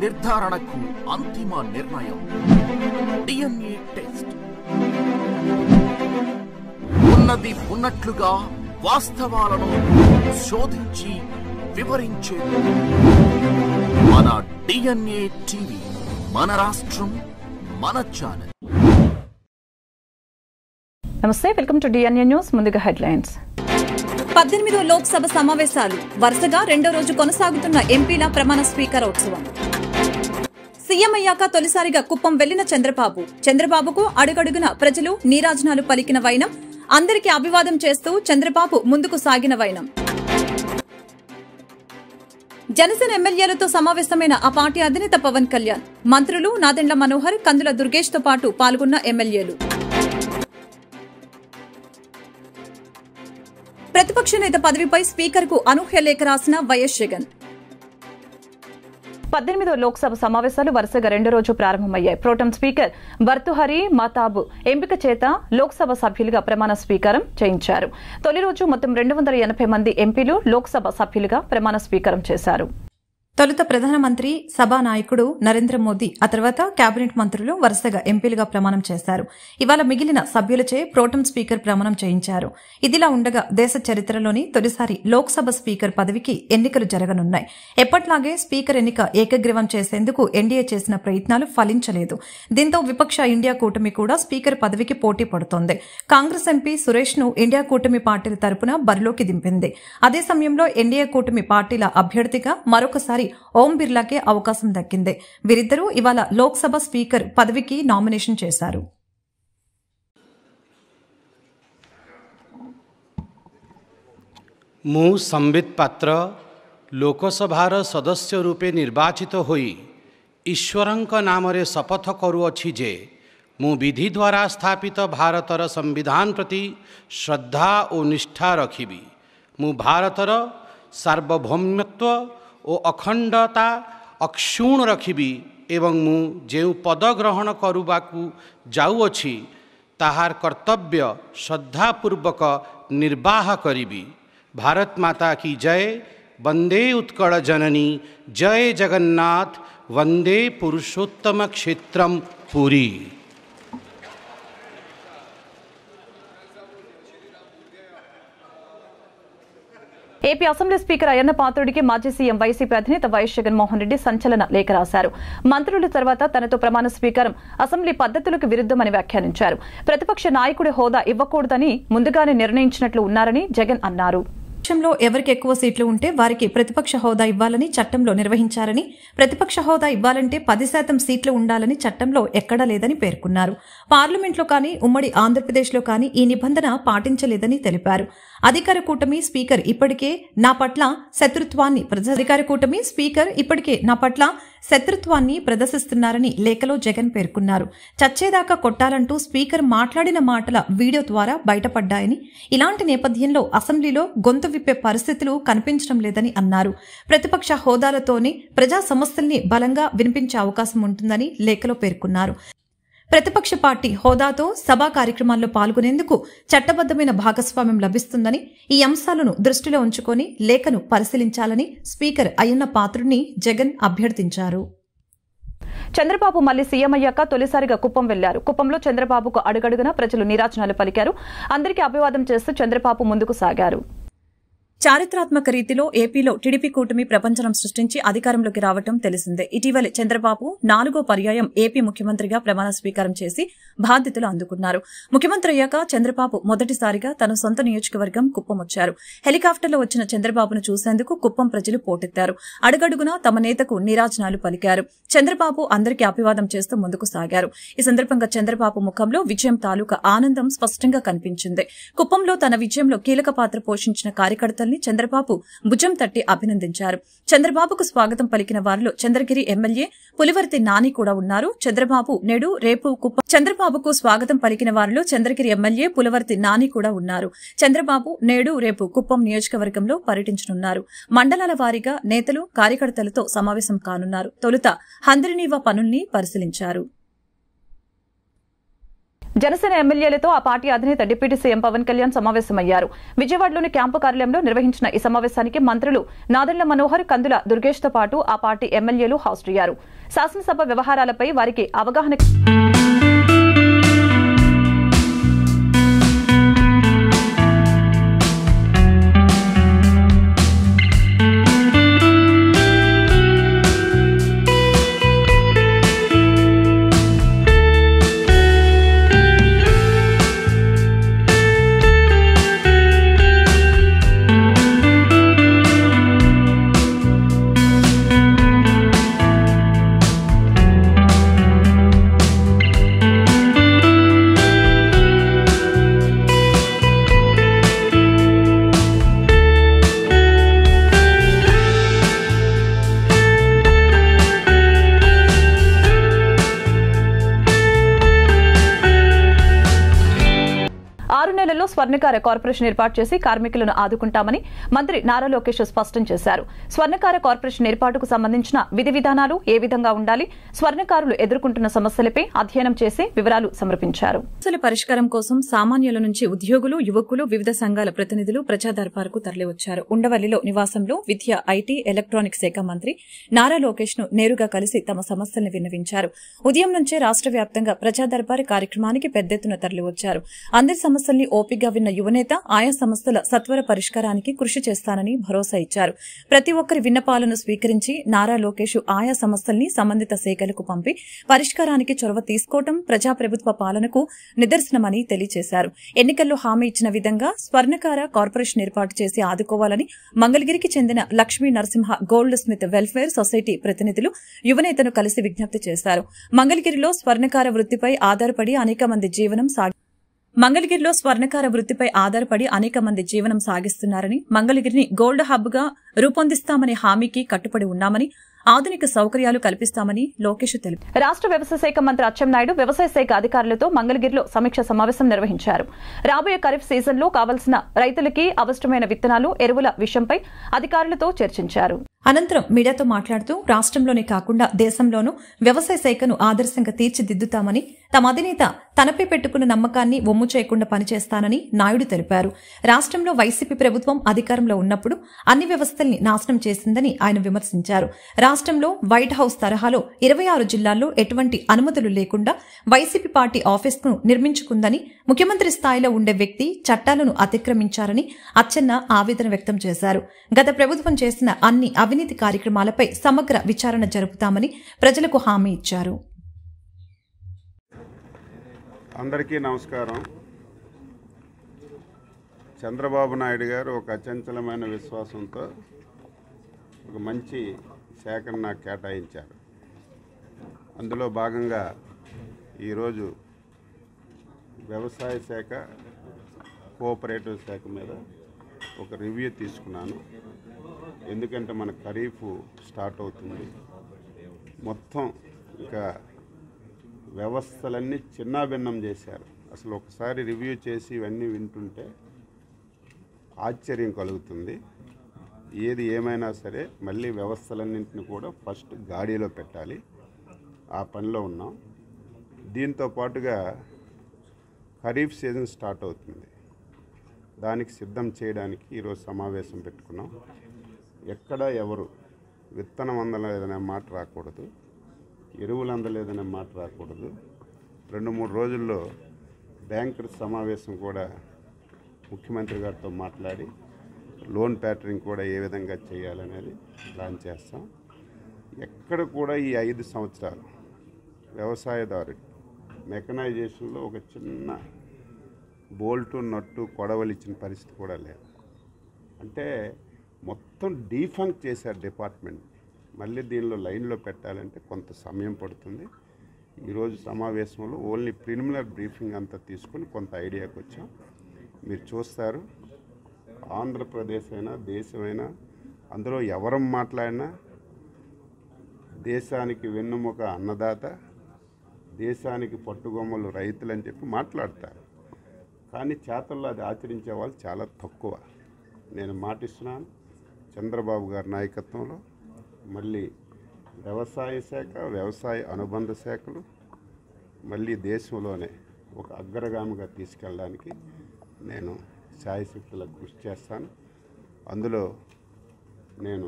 నిర్ధారణకు అంతిమ నిర్ణయం DNA టెస్ట్. ఉన్నది ఉన్నట్లుగా వాస్తవాలను శోధించి వివరించే మన DNA టీవీ, మన రాష్ట్రం, మన ఛానల్. నమస్తే, వెల్కమ్ టు DNA న్యూస్. ముందుగా హెడ్లైన్స్. 18వ లోక్సభ సమావేశాలు వరుసగా రెండో రోజు కొనసాగుతున్న ఎంపీల ప్రమాణ స్వీకారోత్సవం. సీఎం అయ్యాక తొలిసారిగా కుప్పం వెళ్లిన చంద్రబాబుకు అడుగడుగున ప్రజలు నీరాజనాలు పలికిన వైనం, అందరికీ అభివాదం చేస్తూ చంద్రబాబు ముందుకు సాగిన వైనం. జనసేన ఎమ్మెల్యేలతో సమావేశమైన ఆ పార్టీ అధినేత పవన్ కళ్యాణ్, మంత్రులు నాదెండ్ల మనోహర్, కందుల దుర్గేష్ తో పాటు పాల్గొన్న ఎమ్మెల్యేలు. ప్రతిపక్ష నేత పదవిపై స్పీకర్ కు అనూహ్య లేఖ రాసిన వైఎస్ జగన్. 18వ లోక్సభ సమావేశాలు వరుసగా రెండో రోజు ప్రారంభమయ్యాయి. ప్రోటెం స్పీకర్ భర్తుహరి మహతాబ్ ఎంపిక చేత లోక్సభ సభ్యులుగా ప్రమాణ స్వీకారం చేయించారు. తొలి రోజు మొత్తం 280 మంది ఎంపీలు లోక్సభ సభ్యులుగా ప్రమాణ స్వీకారం చేశారు. తొలుత ప్రధానమంత్రి సభా నాయకుడు నరేంద్ర మోదీ, ఆ తర్వాత కేబినెట్ మంత్రులు వరుసగా ఎంపీలుగా ప్రమాణం చేశారు. ఇవాళ మిగిలిన సభ్యులచే ప్రోటెం స్పీకర్ ప్రమాణం చేయించారు. ఇదిలా ఉండగా దేశ చరిత్రలోని తొలిసారి లోక్సభ స్పీకర్ పదవికి ఎన్నికలు జరగనున్నాయి. ఎప్పట్లాగే స్పీకర్ ఎన్నిక ఏకగ్రీవం చేసేందుకు ఎన్డీఏ చేసిన ప్రయత్నాలు ఫలించలేదు. దీంతో విపక్ష ఇండియా కూటమి కూడా స్పీకర్ పదవికి పోటీ పడుతోంది. కాంగ్రెస్ ఎంపీ సురేష్ ను ఇండియా కూటమి పార్టీల తరపున బరిలోకి దింపింది. అదే సమయంలో ఎన్డీఏ కూటమి పార్టీల అభ్యర్థిగా మరొకసారి ఓం బిర్లాకే అవకాశం దక్కింది. వీరిద్దరూ ఇవాళ లోక్సభ స్పీకర్ పదవికి నామినేషన్ చేశారు. ମୁଁ ସମ୍ବିତ ପାତ୍ର ଲୋକସଭାର ସଦସ୍ୟ ରୂପେ ନିର୍ବାଚିତ ହୋଇ ଈଶ୍ୱରଙ୍କ ନାମରେ ଶପଥ କରୁଅଛି ଯେ ମୁଁ ବିଧି ଦ୍ୱାରା ସ୍ଥାପିତ ଭାରତର ସମ୍ବିଧାନ ପ୍ରତି ଶ୍ରଦ୍ଧା ଓ ନିଷ୍ଠା ରଖିବି। ମୁଁ ଭାରତର ସାର୍ବଭୌମତ୍ୱ ଓ ଅଖଣ୍ଡତା ଅକ୍ଷୁଣ୍ଣ ରଖିବି ଏବଂ ମୁଁ ଯେଉଁ ପଦ ଗ୍ରହଣ କରିବାକୁ ଯାଉଅଛି ତାହାର କର୍ତ୍ତବ୍ୟ ଶ୍ରଦ୍ଧାପୂର୍ବକ ନିର୍ବାହ କରିବି। भारत माता की जय। वंदे उत्कल जननी। जय जगन्नाथ। वंदे पुरुषोत्तम क्षेत्रम Puri. AP assembly speaker Ayyanna పాత్రుడికి మాజీ సీఎం వైసీపీ అధినేత వైఎస్ జగన్మోహన్ రెడ్డి సంచలన లేఖ రాశారు. మంత్రుల తర్వాత తనతో ప్రమాణ స్వీకారం అసెంబ్లీ పద్ధతులకు విరుద్ధమని వ్యాఖ్యానించారు. ప్రతిపక్ష నాయకుడి హోదా ఇవ్వకూడదని ముందుగానే నిర్ణయించినట్లు ఉన్నారని జగన్ అన్నారు. దేశంలో ఎవరికి ఎక్కువ సీట్లు ఉంటే వారికి ప్రతిపక్ష హోదా ఇవ్వాలని చట్టంలో నిర్వహించారని, ప్రతిపక్ష హోదా ఇవ్వాలంటే 10% సీట్లు ఉండాలని చట్టంలో ఎక్కడా లేదని పేర్కొన్నారు. పార్లమెంట్లో కానీ ఉమ్మడి ఆంధ్రప్రదేశ్లో కానీ ఈ నిబంధన పాటించలేదని తెలిపారు. అధికార కూటమి స్పీకర్ ఇప్పటికే నా పట్ల శత్రుత్వాన్ని ప్రదర్శిస్తున్నారని లేఖలో జగన్ పేర్కొన్నారు. చచ్చేదాకా కొట్టాలంటూ స్పీకర్ మాట్లాడిన మాటల వీడియో ద్వారా బయటపడ్డాయని, ఇలాంటి నేపథ్యంలో అసెంబ్లీలో గొంతు విప్పే పరిస్థితులు కనిపించడం లేదని అన్నారు. ప్రతిపక్ష హోదాలతోనే ప్రజా సమస్యల్ని బలంగా వినిపించే అవకాశం ఉంటుందని లేఖలో పేర్కొన్నారు. ప్రతిపక్ష పార్టీ హోదాతో సభా కార్యక్రమాల్లో పాల్గొనేందుకు చట్టబద్దమైన భాగస్వామ్యం లభిస్తుందని, ఈ అంశాలను దృష్టిలో ఉంచుకొని లేఖను పరిశీలించాలని స్పీకర్ అయ్యన్న పాత్రుడిని జగన్ అభ్యర్థించారు. చంద్రబాబు మళ్లీ సీఎం అయ్యాక తొలిసారిగా కుప్పం వెళ్లారు. కుప్పంలో చంద్రబాబుకు అడుగడుగున ప్రజలు నీరాజనాలు పలికారు. అందరికీ అభివాదం చేస్తూ చంద్రబాబు ముందుకు సాగారు. చారిత్రాత్మక రీతిలో ఏపీలో టీడీపీ కూటమి ప్రపంచం సృష్టించి అధికారంలోకి రావటం తెలిసిందే. ఇటీవలే చంద్రబాబు 4వ పర్యాయం ఏపీ ముఖ్యమంత్రిగా ప్రమాణ స్వీకారం చేసి బాధ్యతలు అందుకున్నారు. ముఖ్యమంత్రి అయ్యాక చంద్రబాబు మొదటిసారిగా తన సొంత నియోజకవర్గం కుప్పం వచ్చారు. హెలికాప్టర్లో వచ్చిన చంద్రబాబును చూసేందుకు కుప్పం ప్రజలు పోటెత్తారు. అడుగడుగునా తమ నేతకు నీరాజనాలు పలికారు. చంద్రబాబు అందరికీ అభివాదం చేస్తూ ముందుకు సాగారు. ఈ సందర్భంగా చంద్రబాబు ముఖంలో విజయం తాలూకా ఆనందం స్పష్టంగా కనిపించింది. కుప్పంలో తన విజయంలో కీలక పాత్ర పోషించిన కార్యకర్తల్ని చంద్రబాబు భుజం తట్టి అభినందించారు. చంద్రబాబుకు స్వాగతం పలికిన వారిలో చంద్రగిరి ఎమ్మెల్యే పులివర్తి నాని కూడా ఉన్నారు. చంద్రబాబుకు స్వాగతం పలికిన వారిలో చంద్రగిరి ఎమ్మెల్యే పులివర్తి నాని కూడా ఉన్నారు. చంద్రబాబు నేడు రేపు కుప్పం నియోజకవర్గంలో పర్యటించనున్నారు. మండలాల వారీగా నేతలు కార్యకర్తలతో సమావేశం కానున్నారు. తొలుత హంద్రినీవా పనుల్ని పరిశీలించారు. జనసేన ఎమ్మెల్యేలతో ఆ పార్టీ అధినేత డిప్యూటీ సీఎం పవన్ కళ్యాణ్ సమావేశమయ్యారు. విజయవాడలోని క్యాంపు కార్యాలయంలో నిర్వహించిన ఈ సమావేశానికి మంత్రులు నాదెళ్ల మనోహర్, కందుల దుర్గేష్తో పాటు ఆ పార్టీ ఎమ్మెల్యేలు హాజరయ్యారు. శాసనసభ వ్యవహారాలపై వారికి అవగాహన స్వర్ణకార కార్పొరేషన్ ఏర్పాటు చేసి కార్మికులను ఆదుకుంటామని మంత్రి నారా లోకేష్ స్పష్టం చేశారు. స్వర్ణకార కార్పొరేషన్ ఏర్పాటుకు సంబంధించిన విధి విధానాలు ఏ విధంగా ఉండాలి, స్వర్ణకారులు ఎదుర్కొంటున్న సమస్యలపై అధ్యయనం చేసి వివరాలు సమర్పించారు. సమస్యల పరిష్కారం కోసం సామాన్యుల నుంచి ఉద్యోగులు, యువకులు, వివిధ సంఘాల ప్రతినిధులు ప్రజా దర్బార్కు తరలివచ్చారు. ఉండవల్లిలో నివాసంలో విద్య, ఐటీ, ఎలక్ట్రానిక్స్ శాఖ మంత్రి నారా లోకేష్ ను నేరుగా కలిసి తమ సమస్యలను విన్నవించారు. ఉదయం నుంచే రాష్ట్ర వ్యాప్తంగా ప్రజా దర్బార్ కార్యక్రమానికి పెద్ద ఎత్తున తరలివచ్చారు. అందరి సమస్యల్ని ఓపికగా విన్న యువనేత ఆయా సమస్యల సత్వర పరిష్కారానికి కృషి చేస్తానని భరోసా ఇచ్చారు. ప్రతి ఒక్కరి విన్నపాలను స్వీకరించి నారా లోకేష్ ఆయా సమస్యల్ని సంబంధిత శాఖలకు పంపి పరిష్కారానికి చొరవ తీసుకోవడం ప్రజాప్రభుత్వ పాలనకు నిదర్శనమని తెలియజేశారు. ఎన్నికల్లో హామీ ఇచ్చిన విధంగా స్వర్ణకార కార్పొరేషన్ ఏర్పాటు చేసి ఆదుకోవాలని మంగళగిరికి చెందిన Lakshmi Narasimha gold Smith welfare society ప్రతినిధులు యువనేతను కలిసి విజ్ఞప్తి చేశారు. మంగళగిరిలో స్వర్ణకార వృత్తిపై ఆధారపడి అనేక మంది జీవనం సాగిస్తున్నారని, మంగళగిరిని గోల్డ్ హబ్ గా రూపొందిస్తామనే హామీకి కట్టుబడి ఉన్నామని, ఆధునిక సౌకర్యాలు కల్పిస్తామని లోకేష్ తెలిపారు. రాష్ట్ర వ్యవసాయ శాఖ మంత్రి అచ్చెన్నాయుడు వ్యవసాయ శాఖ అధికారులతో మంగళగిరిలో సమీక్ష సమావేశం నిర్వహించారు. రాబోయే ఖరీఫ్ సీజన్లో కావాల్సిన రైతులకి అవసరమైన విత్తనాలు, ఎరువుల విషయంపై అధికారులతో చర్చించారు. అనంతరం మీడియాతో మాట్లాడుతూ రాష్ట్రంలోనే కాకుండా దేశంలోనూ వ్యవసాయ శాఖను ఆదర్శంగా తీర్చిదిద్దుతామని, తమ అధినేత తనపై పెట్టుకున్న నమ్మకాన్ని వమ్ము చేయకుండా పనిచేస్తానని నాయుడు తెలిపారు. రాష్ట్రంలో వైసీపీ ప్రభుత్వం అధికారంలో ఉన్నప్పుడు అన్ని వ్యవస్థల్ని నాశనం చేసిందని ఆయన విమర్శించారు. రాష్ట్రంలో వైట్ హౌస్ తరహాలో 26 జిల్లాల్లో ఎటువంటి అనుమతులు లేకుండా వైసీపీ పార్టీ ఆఫీస్ను నిర్మించుకుందని, ముఖ్యమంత్రి స్థాయిలో ఉండే వ్యక్తి చట్టాలను అతిక్రమించారని అచ్చెన్న ఆవేదన వ్యక్తం చేశారు. గత ప్రభుత్వం చేసిన అన్ని అవినీతి కార్యక్రమాలపై సమగ్ర విచారణ జరుపుతామని ప్రజలకు హామీ ఇచ్చారు. అందరికీ నమస్కారం. చంద్రబాబు నాయుడు గారు ఒక అచంచలమైన విశ్వాసంతో ఒక మంచి శాఖను నాకు కేటాయించారు. అందులో భాగంగా ఈరోజు వ్యవసాయ శాఖ, కోఆపరేటివ్ శాఖ మీద ఒక రివ్యూ తీసుకున్నాను. ఎందుకంటే మన ఖరీఫ్ స్టార్ట్ అవుతుంది. మొత్తం ఇంకా వ్యవస్థలన్నీ చిన్నాభిన్నం చేశారు. అసలు ఒకసారి రివ్యూ చేసి ఇవన్నీ వింటుంటే ఆశ్చర్యం కలుగుతుంది. ఏది ఏమైనా సరే మళ్ళీ వ్యవస్థలన్నింటిని కూడా ఫస్ట్ గాడిలో పెట్టాలి. ఆ పనిలో ఉన్నాం. దీంతో పాటుగా ఖరీఫ్ సీజన్ స్టార్ట్ అవుతుంది. దానికి సిద్ధం చేయడానికి ఈరోజు సమావేశం పెట్టుకున్నాం. ఎక్కడ ఎవరు విత్తనం అందలేదనే మాట రాకూడదు, ఎరువులు అందలేదనే మాట రాకూడదు. 2-3 రోజుల్లో బ్యాంకర్స్ సమావేశం కూడా ముఖ్యమంత్రి గారితో మాట్లాడి లోన్ ప్యాటర్నింగ్ కూడా ఏ విధంగా చేయాలనేది ప్లాన్ చేస్తాం. ఎక్కడ కూడా ఈ 5 సంవత్సరాలు వ్యవసాయదారుడు మెకనైజేషన్లో ఒక చిన్న బోల్టు, నట్టు, కొడవలు ఇచ్చిన పరిస్థితి కూడా లేదు. అంటే మొత్తం డీఫంక్ చేశారు డిపార్ట్మెంట్. మళ్ళీ దీనిలో లైన్లో పెట్టాలంటే కొంత సమయం పడుతుంది. ఈరోజు సమావేశంలో ఓన్లీ ప్రిలిమినరీ బ్రీఫింగ్ అంతా తీసుకొని కొంత ఐడియాకి వచ్చాం. మీరు చూస్తారు, ఆంధ్రప్రదేశ్ అయినా దేశమైనా అందులో ఎవరం మాట్లాడినా దేశానికి వెన్నుముక అన్నదాత, దేశానికి పట్టుగొమ్మలు రైతులని చెప్పి మాట్లాడతారు. కానీ చేతల్లో అది ఆచరించే వాళ్ళు చాలా తక్కువ. నేను మాటిస్తున్నాను, చంద్రబాబు గారి నాయకత్వంలో మళ్ళీ వ్యవసాయ శాఖ, వ్యవసాయ అనుబంధ శాఖలు మళ్ళీ దేశంలోనే ఒక అగ్రగామిగా తీసుకెళ్ళడానికి నేను శాయశక్తులకు కృషి చేస్తాను. అందులో నేను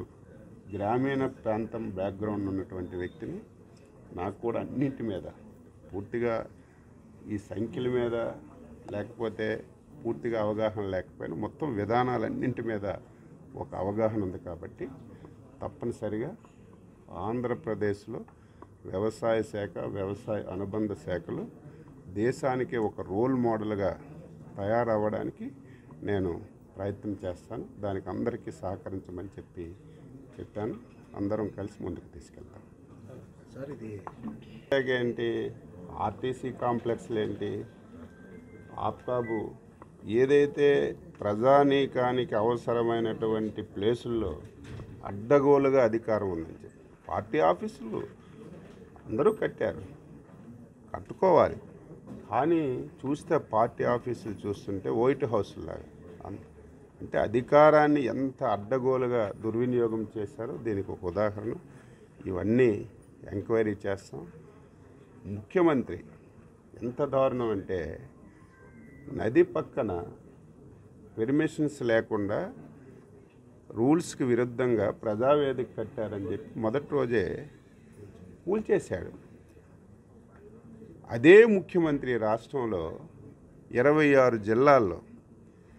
గ్రామీణ ప్రాంతం బ్యాక్గ్రౌండ్ ఉన్నటువంటి వ్యక్తిని. నాకు కూడా అన్నింటి మీద పూర్తిగా ఈ సంఖ్యల మీద లేకపోతే పూర్తిగా అవగాహన లేకపోయినా మొత్తం విధానాలన్నింటి మీద ఒక అవగాహన ఉంది. కాబట్టి తప్పనిసరిగా ఆంధ్రప్రదేశ్లో వ్యవసాయ శాఖ, వ్యవసాయ అనుబంధ శాఖలు దేశానికి ఒక రోల్ మోడల్గా తయారవ్వడానికి నేను ప్రయత్నం చేస్తాను. దానికి అందరికీ సహకరించమని చెప్పాను. అందరం కలిసి ముందుకు తీసుకెళ్తాం. సార్ ఇది ఏంటి, ఆర్టీసీ కాంప్లెక్స్లు ఏంటి, ఆప్కాబు ఏదైతే ప్రజానీకానికి అవసరమైనటువంటి ప్లేసుల్లో అడ్డగోలుగా అధికారం ఉందని చెప్పి పార్టీ ఆఫీసులు అందరూ కట్టుకోవాలి. కానీ చూస్తే పార్టీ ఆఫీసులు చూస్తుంటే వైట్ హౌస్ లాగా, అంటే అధికారాన్ని ఎంత అడ్డగోలుగా దుర్వినియోగం చేశారో దీనికి ఒక ఉదాహరణ. ఇవన్నీ ఎంక్వైరీ చేస్తాం. ముఖ్యమంత్రి ఎంత దారుణం అంటే నది పక్కన పెర్మిషన్స్ లేకుండా రూల్స్కి విరుద్ధంగా ప్రజావేదిక కట్టారని చెప్పి మొదటి రోజే కూల్చేశాడు. అదే ముఖ్యమంత్రి రాష్ట్రంలో 26 జిల్లాల్లో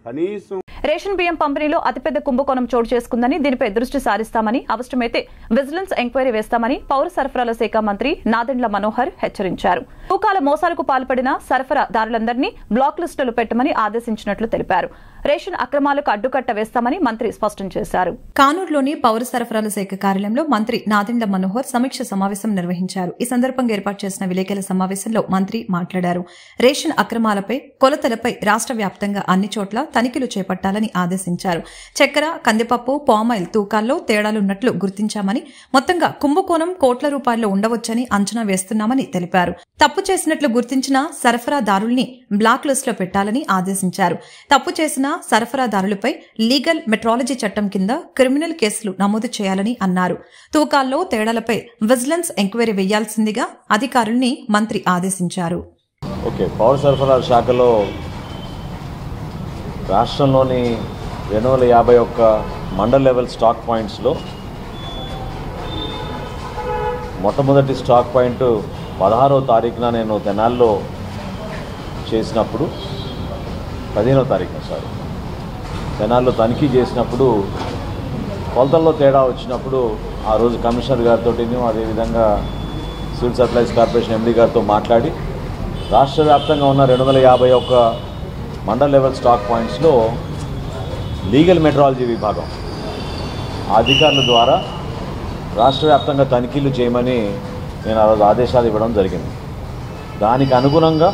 కనీసం రేషన్ బియ్యం పంపిణీలో అతిపెద్ద కుంభకోణం చోటు చేసుకుందని, దీనిపై దృష్టి సారిస్తామని, అవసరమైతే విజిలెన్స్ ఎంక్వైరీ వేస్తామని పౌర సరఫరాల శాఖ మంత్రి నాదెండ్ల మనోహర్ హెచ్చరించారు. తూకాల మోసాలకు పాల్పడిన సరఫరాదారులందరినీ బ్లాక్ లిస్టులు పెట్టమని ఆదేశించినట్లు తెలిపారు. రేషన్ అక్రమాలకు అడ్డుకట్ట వేస్తామని మంత్రి స్పష్టం చేశారు. కానూరులోని పౌర సరఫరాల శాఖ కార్యాలయంలో మంత్రి నాదెండ్ల మనోహర్ సమీక్ష సమావేశం నిర్వహించారు. ఈ సందర్భంగా ఏర్పాటు చేసిన విలేకరుల సమావేశంలో మంత్రి మాట్లాడారు. రేషన్ అక్రమాలపై, కొలతలపై రాష్ట్ర వ్యాప్తంగా అన్ని చోట్ల తనిఖీలు చేపట్టాలని ఆదేశించారు. చక్కెర, కందిపప్పు, పామాయిల్ తూకాల్లో తేడాలున్నట్లు గుర్తించామని, మొత్తంగా కుంభకోణం కోట్ల రూపాయల్లో ఉండవచ్చని అంచనా వేస్తున్నామని తెలిపారు. తప్పు చేసినట్లు గుర్తించిన సరఫరాదారుల్ని బ్లాక్ లిస్టులో పెట్టాలని ఆదేశించారు. తప్పు చేసిన సరఫరాదారులపై లీగల్ మెట్రాలజీ చట్టం కింద క్రిమినల్ కేసులు నమోదు చేయాలని అన్నారు. తూకాల్లో తేడాలపై విజిలెన్స్ ఎంక్వైరీ వేయాల్సిందిగా అధికారుల్ని మంత్రి ఆదేశించారు. పౌర సరఫరాల శాఖలో రాష్ట్రంలోని 251 మండల్ లెవెల్ స్టాక్ పాయింట్స్లో మొట్టమొదటి స్టాక్ పాయింట్ 16వ తారీఖున నేను తెనాల్లో చేసినప్పుడు, 15వ తారీఖున తెనాల్లో తనిఖీ చేసినప్పుడు కొలతల్లో తేడా వచ్చినప్పుడు ఆ రోజు కమిషనర్ గారితో, అదేవిధంగా సివిల్ సప్లైస్ కార్పొరేషన్ ఎండీ గారితో మాట్లాడి రాష్ట్ర వ్యాప్తంగా ఉన్న 251 మండల్ లెవెల్ స్టాక్ పాయింట్స్లో లీగల్ మెట్రాలజీ విభాగం అధికారుల ద్వారా రాష్ట్ర వ్యాప్తంగా తనిఖీలు చేయమని నేను ఆ రోజు ఆదేశాలు ఇవ్వడం జరిగింది. దానికి అనుగుణంగా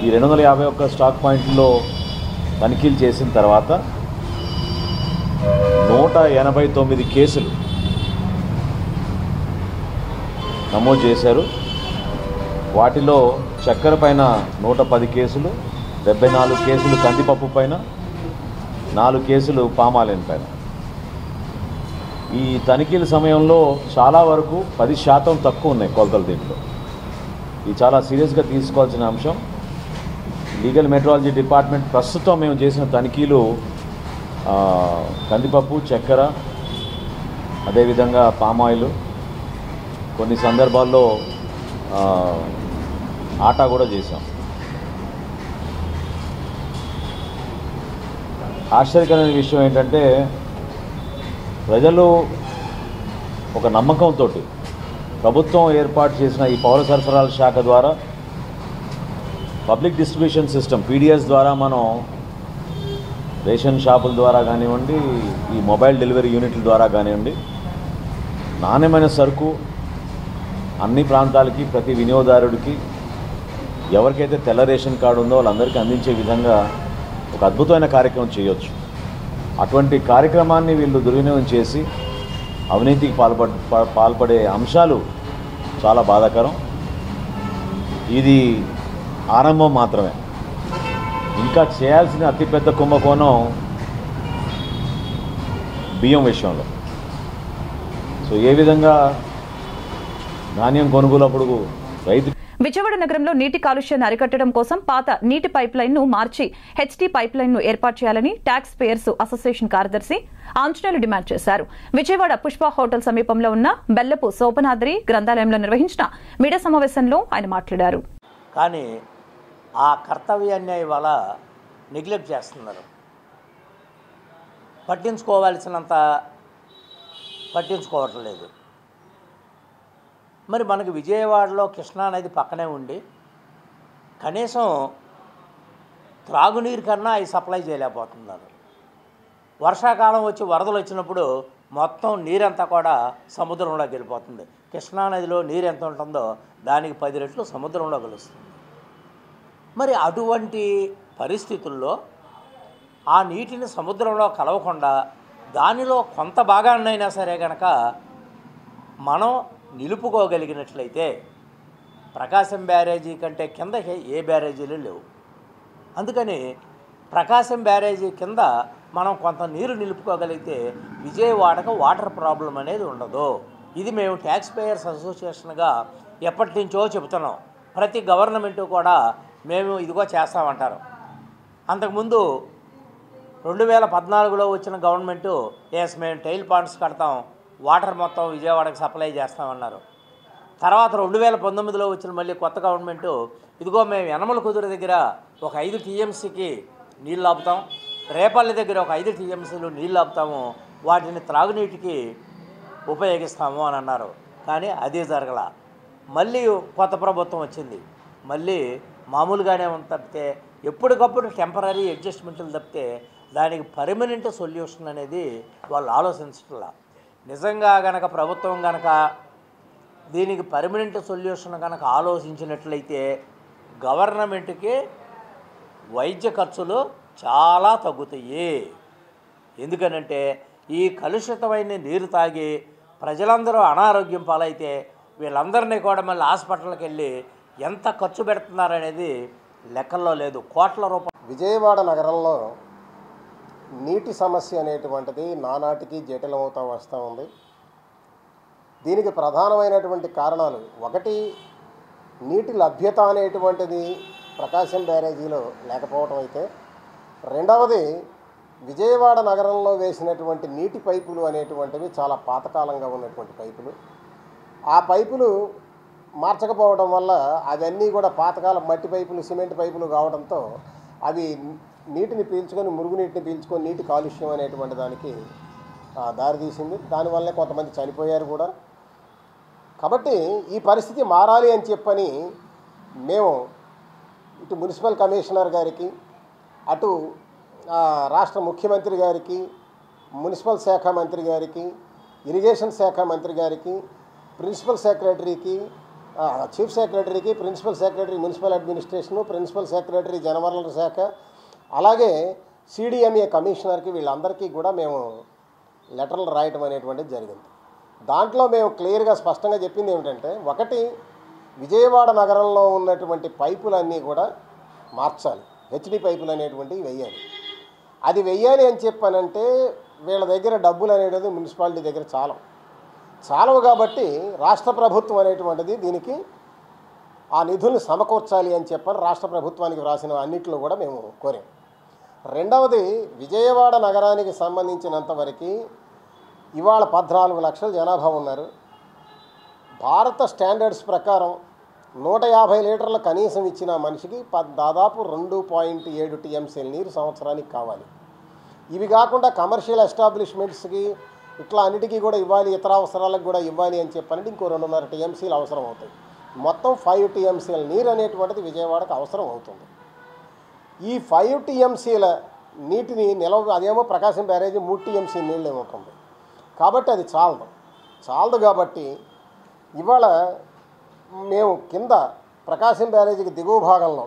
ఈ 251 స్టాక్ పాయింట్లో తనిఖీలు చేసిన తర్వాత 189 కేసులు నమోదు చేశారు. వాటిలో చక్కెర పైన 110 కేసులు, 74 కేసులు కందిపప్పు పైన, 4 కేసులు పామాయిల్ పైన. ఈ తనిఖీల సమయంలో చాలా వరకు 10% తక్కువ ఉన్నాయి కొలతలు. దీంట్లో ఇది చాలా సీరియస్గా తీసుకోవాల్సిన అంశం. లీగల్ మెట్రాలజీ డిపార్ట్మెంట్ ప్రస్తుతం మేము చేసిన తనిఖీలు కందిపప్పు, చక్కెర, అదేవిధంగా పామాయిల్, కొన్ని సందర్భాల్లో ఆటా కూడా చేశాం. ఆశ్చర్యకరమైన విషయం ఏంటంటే ప్రజలు ఒక నమ్మకంతో ప్రభుత్వం ఏర్పాటు చేసిన ఈ పౌర సరఫరాల శాఖ ద్వారా పబ్లిక్ డిస్ట్రిబ్యూషన్ సిస్టమ్ PDS ద్వారా మనం రేషన్ షాపుల ద్వారా కానివ్వండి, ఈ మొబైల్ డెలివరీ యూనిట్ల ద్వారా కానివ్వండి, నాణ్యమైన సరుకు అన్ని ప్రాంతాలకి, ప్రతి వినియోగదారుడికి, ఎవరికైతే తెల్ల రేషన్ కార్డు ఉందో వాళ్ళందరికీ అందించే విధంగా ఒక అద్భుతమైన కార్యక్రమం చేయొచ్చు. అటువంటి కార్యక్రమాన్ని వీళ్ళు దుర్వినియోగం చేసి అవినీతికి పాల్పడే అంశాలు చాలా బాధాకరం. ఇది ఆరంభం మాత్రమే. ఇంకా చేయాల్సిన అతిపెద్ద కుంభకోణం బియ్యం విషయంలో. ఏ విధంగా ధాన్యం కొనుగోలు అప్పుడు రైతు విజయవాడ నగరంలో నీటి కాలుష్యాన్ని అరికట్టడం కోసం పాత నీటి పైప్ లైన్ ను మార్చి హెచ్టీ పైప్ లైన్ ను ఏర్పాటు చేయాలని ట్యాక్స్ పేయర్స్ అసోసియేషన్ కార్యదర్శి ఆంజనేయులు డిమాండ్ చేశారు. విజయవాడ పుష్ప హోటల్ సమీపంలో ఉన్న బెల్లపు సోపనాద్రి గ్రంథాలయంలో నిర్వహించిన మీడియా సమావేశంలో ఆయన మాట్లాడారు. కానీ ఆ కర్తవ్యాన్ని ఇవాళ నెగ్లెక్ట్ చేస్తున్నారు. పట్టించుకోవాల్సినంత పట్టించుకోవట్లేదు. మరి మనకి విజయవాడలో కృష్ణా నది పక్కనే ఉండి కనీసం త్రాగునీరు కన్నా అవి సప్లై చేయలేకపోతున్నారు. వర్షాకాలం వచ్చి వరదలు వచ్చినప్పుడు మొత్తం నీరంతా కూడా సముద్రంలోకి వెళ్ళిపోతుంది. కృష్ణా నదిలో నీరు ఎంత ఉంటుందో దానికి 10 రెట్లు సముద్రంలో కలుస్తుంది. మరి అటువంటి పరిస్థితుల్లో ఆ నీటిని సముద్రంలో కలవకుండా దానిలో కొంత భాగాన్నైనా సరే కనుక మనం నిలుపుకోగలిగినట్లయితే ప్రకాశం బ్యారేజీ కంటే కింద ఏ బ్యారేజీలు లేవు. అందుకని ప్రకాశం బ్యారేజీ కింద మనం కొంత నీరు నిలుపుకోగలిగితే విజయవాడకు వాటర్ ప్రాబ్లం అనేది ఉండదు. ఇది మేము ట్యాక్స్ పేయర్స్ అసోసియేషన్గా ఎప్పటి నుంచో చెబుతున్నాం. ప్రతి గవర్నమెంటు కూడా మేము ఇదిగో చేస్తామంటారు. అంతకుముందు 2014లో వచ్చిన గవర్నమెంటు మేము టైల్ పాండ్స్ కడతాం, వాటర్ మొత్తం విజయవాడకు సప్లై చేస్తామన్నారు. తర్వాత 2019లో వచ్చిన మళ్ళీ కొత్త గవర్నమెంటు ఇదిగో మేము యనమల కుదురు దగ్గర ఒక 5 టీఎంసీకి నీళ్ళు ఆపుతాం, రేపల్లి దగ్గర ఒక 5 టీఎంసీలు నీళ్ళు ఆపుతాము, వాటిని త్రాగునీటికి ఉపయోగిస్తాము అని అన్నారు. కానీ అదే జరగల. మళ్ళీ కొత్త ప్రభుత్వం వచ్చింది, మళ్ళీ మామూలుగానే ఉంది తప్పితే ఎప్పటికప్పుడు టెంపరీ అడ్జస్ట్మెంట్లు తప్పితే దానికి పర్మనెంట్ సొల్యూషన్ అనేది వాళ్ళు ఆలోచించట్లా. నిజంగా గనక ప్రభుత్వం గనక దీనికి పర్మనెంట్ సొల్యూషన్ కనుక ఆలోచించినట్లయితే గవర్నమెంట్కి వైద్య ఖర్చులు చాలా తగ్గుతాయి. ఎందుకనంటే ఈ కలుషితమైన నీరు తాగి ప్రజలందరూ అనారోగ్యం పాలైతే వీళ్ళందరినీ కూడా మళ్ళీ హాస్పిటల్కి వెళ్ళి ఎంత ఖర్చు పెడుతున్నారనేది లెక్కల్లో లేదు. కోట్ల రూపాయలు. విజయవాడ నగరంలో నీటి సమస్య అనేటువంటిది నానాటికి జటిలమవుతూ వస్తూ ఉంది. దీనికి ప్రధానమైనటువంటి కారణాలు, ఒకటి నీటి లభ్యత అనేటువంటిది ప్రకాశం బ్యారేజీలో లేకపోవటం అయితే, రెండవది విజయవాడ నగరంలో వేసినటువంటి నీటి పైపులు అనేటువంటివి చాలా పాతకాలంగా ఉన్నటువంటి పైపులు. ఆ పైపులు మార్చకపోవడం వల్ల అవన్నీ కూడా పాతకాలం మట్టి పైపులు, సిమెంట్ పైపులు కావడంతో అవి నీటిని పీల్చుకొని, మురుగునీటిని పీల్చుకొని నీటి కాలుష్యం అనేటువంటి దానికి దారితీసింది. దానివల్లే కొంతమంది చనిపోయారు కూడా. కాబట్టి ఈ పరిస్థితి మారాలి అని చెప్పని మేము ఇటు మున్సిపల్ కమిషనర్ గారికి, అటు రాష్ట్ర ముఖ్యమంత్రి గారికి, మున్సిపల్ శాఖ మంత్రి గారికి, ఇరిగేషన్ శాఖ మంత్రి గారికి, ప్రిన్సిపల్ సెక్రటరీకి, చీఫ్ సెక్రటరీకి, principal secretary municipal administration, principal secretary జనవనరుల శాఖ, అలాగే సిడిఎంఏ కమిషనర్కి, వీళ్ళందరికీ కూడా మేము లెటర్లు రాయటం అనేటువంటిది జరిగింది. దాంట్లో మేము క్లియర్గా స్పష్టంగా చెప్పింది ఏమిటంటే, ఒకటి విజయవాడ నగరంలో ఉన్నటువంటి పైపులన్నీ కూడా మార్చాలి, హెచ్డి పైపులు అనేటువంటివి వెయ్యాలి. అది వెయ్యాలి అని చెప్పానంటే వీళ్ళ దగ్గర డబ్బులు అనేది మున్సిపాలిటీ దగ్గర చాలవు కాబట్టి రాష్ట్ర ప్రభుత్వం అనేటువంటిది దీనికి ఆ నిధులను సమకూర్చాలి అని చెప్పని రాష్ట్ర ప్రభుత్వానికి వ్రాసిన అన్నింటిలో కూడా మేము కోరాం. రెండవది, విజయవాడ నగరానికి సంబంధించినంతవరకు ఇవాళ 14 లక్షల జనాభా ఉన్నారు. భారత స్టాండర్డ్స్ ప్రకారం 150 లీటర్ల కనీసం ఇచ్చిన మనిషికి దాదాపు 2.7 టీఎంసీల నీరు సంవత్సరానికి కావాలి. ఇవి కాకుండా కమర్షియల్ ఎస్టాబ్లిష్మెంట్స్కి ఇట్లా అన్నిటికీ కూడా ఇవ్వాలి, ఇతర అవసరాలకు కూడా ఇవ్వాలి అని చెప్పాలంటే ఇంకో 2.5 టీఎంసీలు అవసరం అవుతాయి. మొత్తం 5 టీఎంసీల నీరు అనేటువంటిది విజయవాడకు అవసరం అవుతుంది. ఈ 5 టీఎంసీల నీటిని అదేమో ప్రకాశం బ్యారేజీ 3 టీఎంసీ నీళ్ళు ఉంటుంది కాబట్టి అది చాలదు కాబట్టి ఇవాళ మేము కింద ప్రకాశం బ్యారేజీకి దిగువ భాగంలో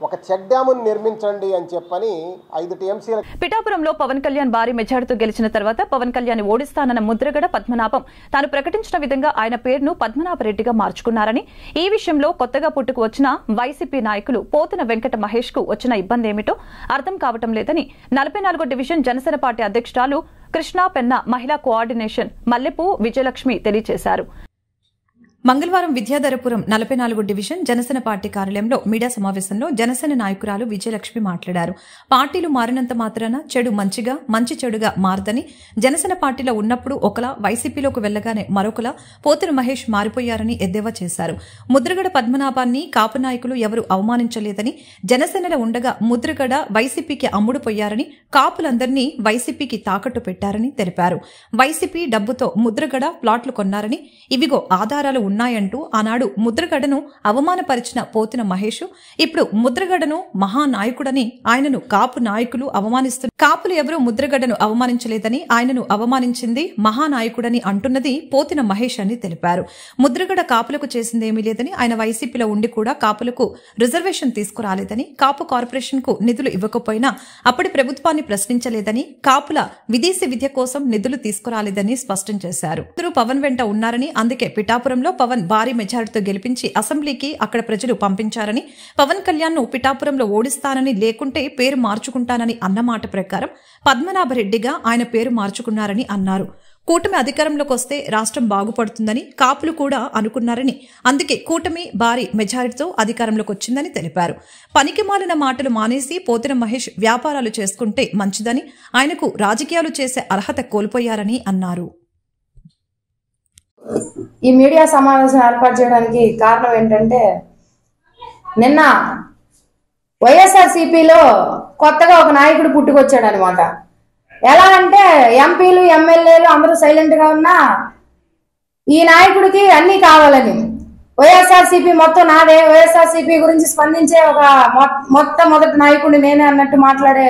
ఒక చెక్ డ్యామును నిర్మించండి అని చెప్పని 5 టీఎంసీల. పిఠాపురంలో పవన్ కళ్యాణ్ భారీ మెజార్టీతో గెలిచిన తర్వాత పవన్ కళ్యాణ్ ఓడిస్తానన్న ముద్రగడ పద్మనాభం తాను ప్రకటించిన విధంగా ఆయన పేరును పద్మనాభరెడ్డిగా మార్చుకున్నారని, ఈ విషయంలో కొత్తగా పుట్టుకు వచ్చిన వైసీపీ నాయకులు పోతన వెంకట మహేష్ కు వచ్చిన ఇబ్బంది ఏమిటో అర్థం కావటం లేదని 44వ డివిజన్ జనసేన పార్టీ అధ్యక్షురాలు కృష్ణా పెన్న మహిళా కోఆర్డినేషన్ మల్లెపు విజయలక్ష్మి తెలియజేశారు. మంగళవారం విద్యాధరపురం 44 డివిజన్ జనసేన పార్టీ కార్యాలయంలో మీడియా సమావేశంలో జనసేన నాయకురాలు విజయలక్ష్మి మాట్లాడారు. పార్టీలు మారినంత మాత్రాన చెడు మంచిగా, మంచి చెడుగా మారదని, జనసేన పార్టీలో ఉన్నప్పుడు ఒకలా, వైసీపీలోకి వెళ్లగానే మరొకలా పోతుల మహేష్ మారిపోయారని ఎద్దేవా చేశారు. ముద్రగడ పద్మనాభాన్ని కాపు నాయకులు ఎవరు అవమానించలేదని, జనసేనలో ఉండగా ముద్రగడ వైసీపీకి అమ్ముడుపోయారని, కాపులందరినీ వైసీపీకి తాకట్టు పెట్టారని తెలిపారు. వైసీపీ డబ్బుతో ముద్రగడ ప్లాట్లు కొన్నారని, ఇవిగో ఆధారాలు ఉన్నాయంటూ ఆనాడు ముద్రగడను అవమానపరిచిన పోతిన మహేష్ ఇప్పుడు ముద్రగడను మహానాయకుడని, ఆయనను కాపు నాయకులు అవమానిస్తున్నారు. కాపులు ఎవరూ ముద్రగడను అవమానించలేదని, ఆయనను అవమానించింది మహానాయకుడని అంటున్నది పోతిన మహేష్ అని తెలిపారు. ముద్రగడ కాపులకు చేసిందేమీ లేదని, ఆయన వైసీపీలో ఉండి కూడా కాపులకు రిజర్వేషన్ తీసుకురాలేదని, కాపు కార్పొరేషన్ కు నిధులు ఇవ్వకపోయినా అప్పటి ప్రభుత్వాన్ని ప్రశ్నించలేదని, కాపుల విదేశీ విద్య కోసం నిధులు తీసుకురాలేదని స్పష్టం చేశారు. అందరూ పవన్ వెంట ఉన్నారని, అందుకే పిఠాపురంలో పవన్ భారీ మెజారిటీతో గెలిపించి అసెంబ్లీకి అక్కడ ప్రజలు పంపించారని, పవన్ కళ్యాణ్ ను పిఠాపురంలో ఓడిస్తానని, లేకుంటే పేరు మార్చుకుంటానని అన్నమాట ప్రకారం పద్మనాభరెడ్డిగా ఆయన పేరు మార్చుకున్నారని అన్నారు. కూటమి అధికారంలోకి వస్తే రాష్ట్రం బాగుపడుతుందని కాపులు కూడా అనుకున్నారని, అందుకే కూటమి భారీ మెజారిటీతో అధికారంలోకి వచ్చిందని తెలిపారు. పనికిమాలిన మాటలు మానేసి పోతిన మహేష్ వ్యాపారాలు చేసుకుంటే మంచిదని, ఆయనకు రాజకీయాలు చేసే అర్హత కోల్పోయారని అన్నారు. ఈ మీడియా సమావేశం ఏర్పాటు చేయడానికి కారణం ఏంటంటే, నిన్న వైఎస్ఆర్సీపీలో కొత్తగా ఒక నాయకుడు పుట్టుకొచ్చాడు అనమాట. ఎలా అంటే ఎంపీలు ఎమ్మెల్యేలు అందరూ సైలెంట్ గా ఉన్నా ఈ నాయకుడికి అన్ని కావాలని, వైఎస్ఆర్సీపీ మొత్తం నాదే, వైఎస్ఆర్సీపీ గురించి స్పందించే ఒక మొట్టమొదటి నాయకుడిని నేనే అన్నట్టు మాట్లాడే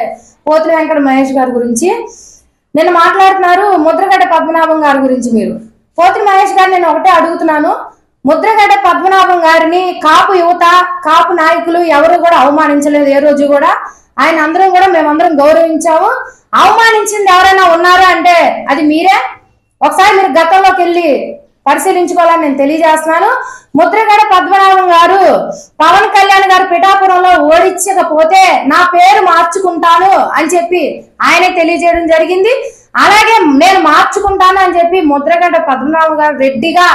పోతుల వెంకట మహేష్ గారి గురించి నిన్న మాట్లాడుతున్నారు. ముద్రగడ్డ పద్మనాభం గారి గురించి మీరు పోతుల మహేష్ గారు నేను ఒకటే అడుగుతున్నాను, ముద్రగడ్డ పద్మనాభం గారిని కాపు యువత, కాపు నాయకులు ఎవరు కూడా అవమానించలేదు ఏ రోజు కూడా. ఆయన అందరం కూడా మేమందరం గౌరవించాము. అవమానించింది ఎవరైనా ఉన్నారా అంటే అది మీరే. ఒకసారి మీరు గతంలోకి వెళ్ళి పరిశీలించుకోవాలని నేను తెలియజేస్తున్నాను. ముద్రగడ పద్మనాభం గారు పవన్ కళ్యాణ్ గారు పిఠాపురంలో ఓడించకపోతే నా పేరు మార్చుకుంటాను అని చెప్పి ఆయనే తెలియజేయడం జరిగింది. అలాగే నేను మార్చుకుంటాను అని చెప్పి ముద్రగడ పద్మనాభం గారు రెడ్డిగా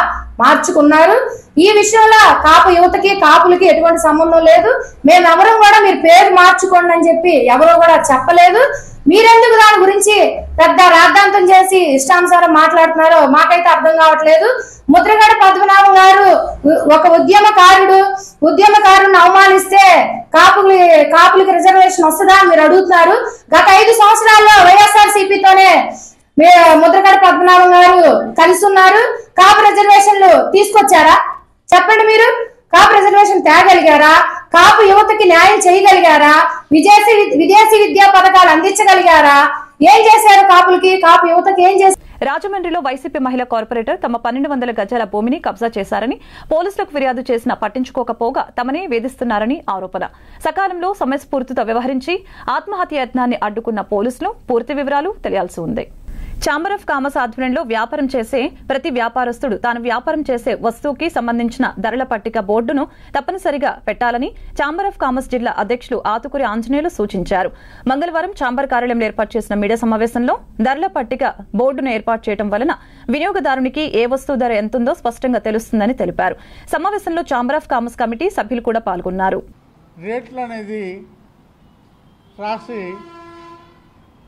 మార్చుకున్నారు. ఈ విషయంలో కాపు యువతకి కాపులకి ఎటువంటి సంబంధం లేదు. మేమెవరం కూడా మీరు పేరు మార్చుకోండి అని చెప్పి ఎవరో కూడా చెప్పలేదు. మీరెందుకు దాని గురించి పెద్ద రాద్ధాంతం చేసి ఇష్టానుసారం మాట్లాడుతున్నారో మాకైతే అర్థం కావట్లేదు. ముద్రగడ పద్మనాభం గారు ఒక ఉద్యమకారుని అవమానిస్తే కాపులకి రిజర్వేషన్ వస్తుందా మీరు అడుగుతున్నారు. గత 5 సంవత్సరాల్లో వైఎస్ఆర్సీపీతోనే ముద్రగడ పద్మనాభం గారు కలిసి ఉన్నారు. కాపు రిజర్వేషన్లు తీసుకొచ్చారా చెప్పండి. మీరు కాపు రిజర్వేషన్ తేగలిగారా? కాపు యువతకి న్యాయం చేయగలిగారా? విదేశీ విద్యా పథకాలు అందించగలిగారా? ఏం చేశారు కాపులకి, కాపు యువతకి ఏం చేశారు? రాజమండ్రిలో వైసీపీ మహిళా కార్పొరేటర్ తమ 1200 గజాల భూమిని కబ్జా చేశారని, పోలీసులకు ఫిర్యాదు చేసినా పట్టించుకోకపోగా తమనే వేధిస్తున్నారని ఆరోపణ. సకాలంలో సమయస్ఫూర్తితో వ్యవహరించి ఆత్మహత్య యత్నాన్ని అడ్డుకున్న పోలీసులు పూర్తి వివరాలు తెలియాల్సి ఉంది. ఛాంబర్ ఆఫ్ కామర్స్ ఆధ్వర్యంలో వ్యాపారం చేసే ప్రతి వ్యాపారస్తుడు తాను వ్యాపారం చేసే వస్తువుకి సంబంధించిన ధరల పట్టిక బోర్డును తప్పనిసరిగా పెట్టాలని ఛాంబర్ ఆఫ్ కామర్స్ జిల్లా అధ్యక్షులు ఆతుకూరి ఆంజనేయులు సూచించారు. మంగళవారం ఛాంబర్ కార్యాలయంలో ఏర్పాటు చేసిన మీడియా సమావేశంలో ధరల పట్టిక బోర్డును ఏర్పాటు చేయడం వలన వినియోగదారునికి ఏ వస్తువు ధర ఎంతుందో స్పష్టంగా తెలుస్తుందని తెలిపారు. సమావేశంలో ఛాంబర్ ఆఫ్ కామర్స్ కమిటీ సభ్యులు కూడా పాల్గొన్నారు. రేట్లు అనేది రాసి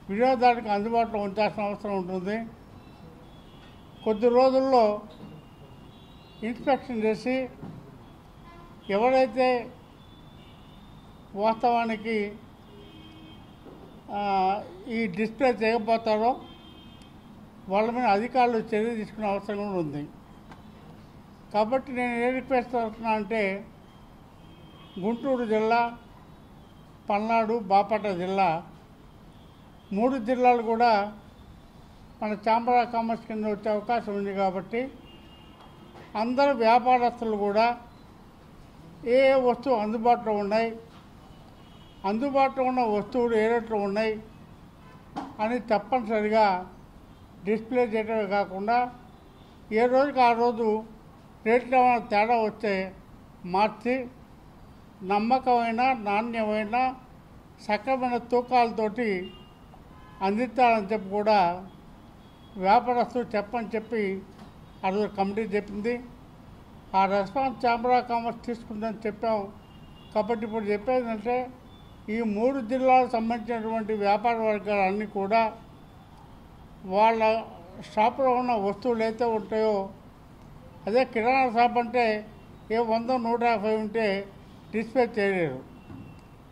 వినియోగదారునికి అందుబాటులో ఉంచాల్సిన అవసరం ఉంటుంది. కొద్ది రోజుల్లో ఇన్స్పెక్షన్ చేసి ఎవరైతే వాస్తవానికి ఈ డిస్ప్లే చేయకపోతారో వాళ్ళ మీద అధికారులు చర్య తీసుకునే అవసరం కూడా ఉంది. కాబట్టి నేను ఏ రిక్వెస్ట్ చేస్తున్నా అంటే గుంటూరు జిల్లా, పల్నాడు, బాపట్ల జిల్లా 3 జిల్లాలు కూడా మన ఛాంబర్ ఆఫ్ కామర్స్ కింద వచ్చే అవకాశం ఉంది. కాబట్టి అందరు వ్యాపారస్తులు కూడా ఏ వస్తువు అందుబాటులో ఉన్నాయి, అందుబాటులో ఉన్న వస్తువులు ఏ రేట్లో ఉన్నాయి అని తప్పనిసరిగా డిస్ప్లే చేయడమే కాకుండా ఏ రోజుకి ఆ రోజు రేట్లో ఏమైనా తేడా వస్తే మార్చి నమ్మకమైన, నాణ్యమైన, సక్రమైన తూకాలతోటి అందించాలని చెప్పి కూడా వ్యాపారస్తులు చెప్పని చెప్పి ఆ రోజు కమిటీ చెప్పింది. ఆ రెస్పాన్స్ ఛాంబర్ ఆఫ్ కామర్స్ తీసుకుందని చెప్పాం. కాబట్టి ఇప్పుడు చెప్పేదంటే ఈ 3 జిల్లాలకు సంబంధించినటువంటి వ్యాపార వర్గాలన్నీ కూడా వాళ్ళ షాపులో ఉన్న వస్తువులు అయితే ఉంటాయో, అదే కిరాణా షాప్ అంటే ఏ 100, 150 ఉంటే డిస్ప్లే చేయలేరు.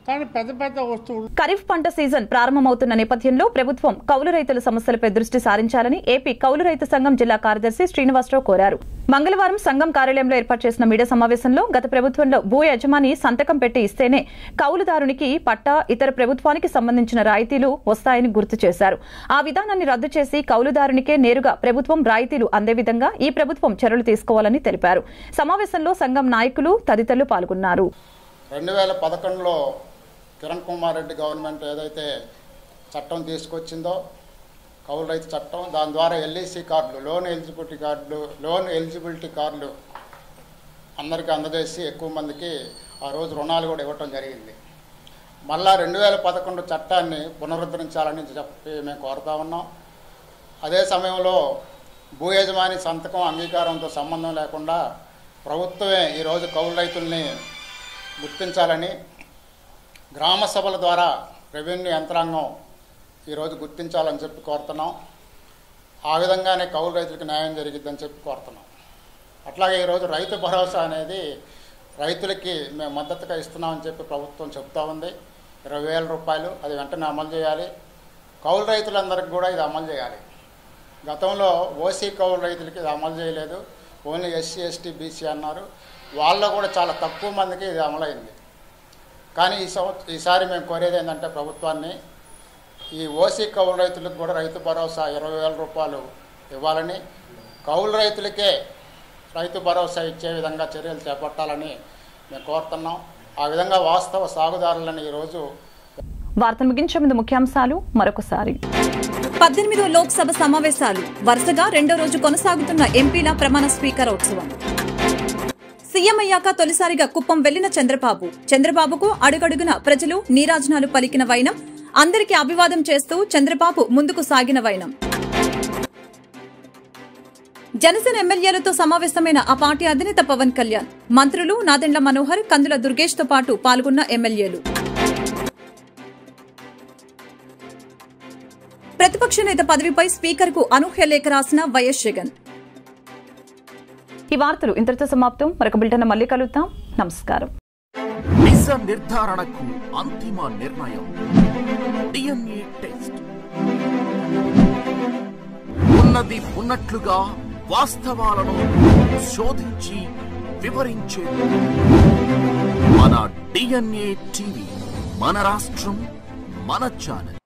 కానీ పెద్ద పెద్ద వస్తువులు. ఖరీఫ్ పంట సీజన్ ప్రారంభమవుతున్న నేపథ్యంలో ప్రభుత్వం కౌలు రైతుల సమస్యలపై దృష్టి సారించాలని ఏపీ కౌలు రైతు సంఘం జిల్లా కార్యదర్శి శ్రీనివాసరావు కోరారు. మంగళవారం సంఘం కార్యాలయంలో ఏర్పాటు చేసిన మీడియా సమావేశంలో గత ప్రభుత్వంలో భూ యజమాని సంతకం పెట్టి ఇస్తేనే కౌలుదారునికి పట్టా, ఇతర ప్రభుత్వానికి సంబంధించిన రాయితీలు వస్తాయని గుర్తు చేశారు. ఆ విధానాన్ని రద్దు చేసి కౌలుదారునికే నేరుగా ప్రభుత్వం రాయితీలు అందే విధంగా ఈ ప్రభుత్వం చర్యలు తీసుకోవాలని తెలిపారు. సమావేశంలో సంఘం నాయకులు తదితరులు పాల్గొన్నారు. 2011లో కిరణ్ కుమార్ రెడ్డి గవర్నమెంట్ ఏదైతే చట్టం తీసుకొచ్చిందో కౌలు రైతు చట్టం, దాని ద్వారా ఎల్ఐసి కార్డులు, లోన్ ఎలిజిబిలిటీ కార్డులు అందరికీ అందజేసి ఎక్కువ మందికి ఆ రోజు రుణాలు కూడా ఇవ్వటం జరిగింది. మళ్ళా 2011 చట్టాన్ని పునరుద్ధరించాలని చెప్పి మేము కోరుతా ఉన్నాం. అదే సమయంలో భూ యజమాని సంతకం అంగీకారంతో సంబంధం లేకుండా ప్రభుత్వమే ఈరోజు కౌలు రైతుల్ని గుర్తించాలని గ్రామ సభల ద్వారా రెవెన్యూ యంత్రాంగం ఈరోజు గుర్తించాలని చెప్పి కోరుతున్నాం. ఆ విధంగానే కౌలు రైతులకు న్యాయం జరిగిద్దని చెప్పి కోరుతున్నాం. అట్లాగే ఈరోజు రైతు భరోసా అనేది రైతులకి మేము మద్దతుగా ఇస్తున్నామని చెప్పి ప్రభుత్వం చెప్తా ఉంది. 20,000 రూపాయలు అది వెంటనే అమలు చేయాలి. కౌలు రైతులందరికీ కూడా ఇది అమలు చేయాలి. గతంలో ఓసీ కౌలు రైతులకి ఇది అమలు చేయలేదు, ఓన్లీ ఎస్సీ, ఎస్టీ, బీసీ అన్నారు. వాళ్ళలో కూడా చాలా తక్కువ మందికి ఇది అమలైంది. కానీ ఈసారి మేము కోరేది ఏంటంటే ప్రభుత్వాన్ని ఈ ఓసీ కౌలు రైతులకు కూడా రైతు భరోసా 20,000 రూపాయలు ఇవ్వాలని, కౌలు రైతులకే రైతు భరోసా ఇచ్చే విధంగా చర్యలు చేపట్టాలని మేము కోరుతున్నాం. ఆ విధంగా వాస్తవ సాగుదారులను ఈరోజు. వార్తలు ముగించే ముందు ముఖ్యాంశాలు మరొకసారి. 18వ లోక్సభ సమావేశాలు వరుసగా 2వ రోజు కొనసాగుతున్న ఎంపీల ప్రమాణ స్వీకారోత్సవం. సీఎం అయ్యాక తొలిసారిగా కుప్పం వెళ్లిన చంద్రబాబుకు అడుగడుగున ప్రజలు నీరాజనాలు పలికిన వైనం, అందరికీ అభివాదం చేస్తూ చంద్రబాబు ముందుకు సాగిన వైనం. జనసేన ఎమ్మెల్యేలతో సమావేశమైన ఆ పార్టీ అధినేత పవన్ కళ్యాణ్, మంత్రులు నాదెండ్ల మనోహర్, కందుల దుర్గేష్ తో పాటు పాల్గొన్న ఎమ్మెల్యేలు. ప్రతిపక్ష నేత పదవిపై స్పీకర్ కు అనూహ్య లేఖ రాసిన వైఎస్ జగన్. ఈ వార్తలు ఇంతటితో సమాప్తం. మరొక బులెటిన్ మళ్ళీ కలుద్దాం. నమస్కారం. నిజ నిర్ధారణకు అంతిమ నిర్ణయం డిఎన్ఏ టెస్ట్. ఉన్నది ఉన్నట్లుగా వాస్తవాలను శోధించి వివరించే మన డిఎన్ఏ టీవీ, మన రాష్ట్రం, మన ఛానల్.